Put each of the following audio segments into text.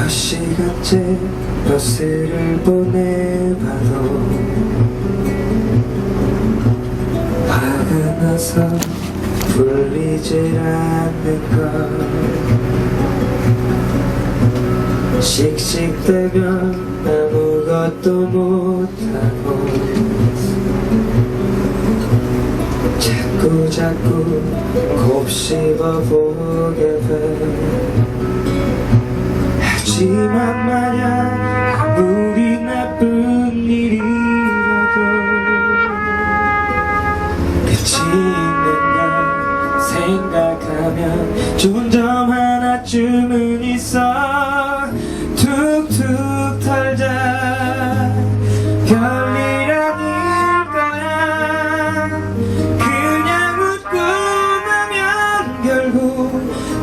몇 시간째 버스를 보내봐도 화가 나서 풀리질 않는 걸 씩씩대면 아무것도 못하고 자꾸 곱씹어 보게 돼. 하지만 만약 아무리 나쁜 일이라도 끝이 있는 걸 생각하면 좋은 점 하나쯤은 있어. 툭툭 털자 별일 아닐 거야. 그냥 웃고 나면 결국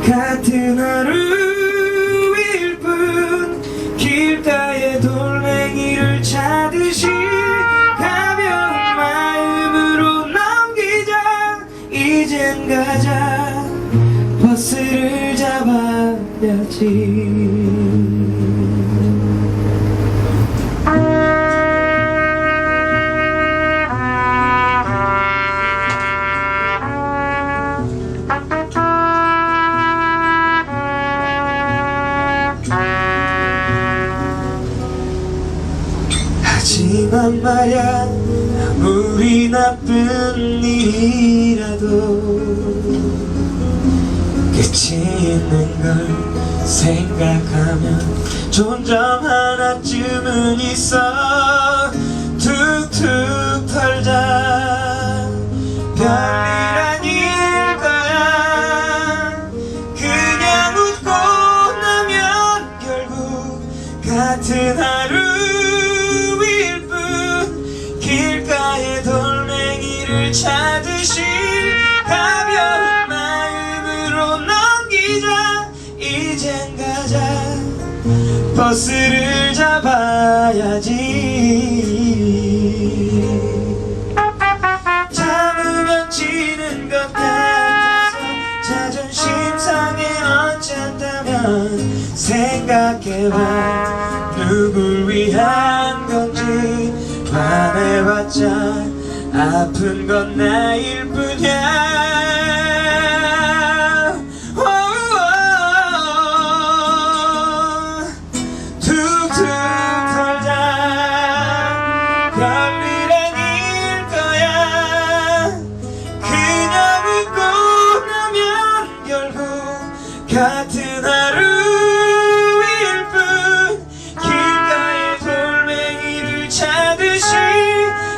같은 하루일 뿐. 길가에 돌멩이를 차듯이 가벼운 마음으로 넘기자. 이젠 가자. 버스를 잡아야지. 하지만 말야 아무리 나쁜 일이라도 끝이 있는 걸 생각하면 좋은 점 하나쯤은 있어. 툭툭 털자 별일 아닐 거야. 그냥 웃고 나면 결국 같은 하루일 뿐. 길가에 돌멩이를 차듯이 가벼운 마음으로 넘기자. 이젠 가자. 버스를 잡아야지. 참으면 지는 것 같아서 자존심 상해 어쩐다면 생각해봐. 누굴 위한 건지 화내봤자 아픈 건 나일 뿐이야. 툭툭 털자 별일 아닐 거야. 그냥 웃고 나면 결국 같은 하루일 뿐. 길가에 돌멩이를 차듯이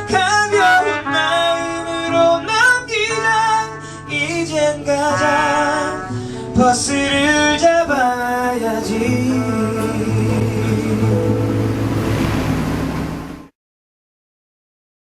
가벼운 마음으로 넘기자. 이젠 가자. 버스를 잡아야지.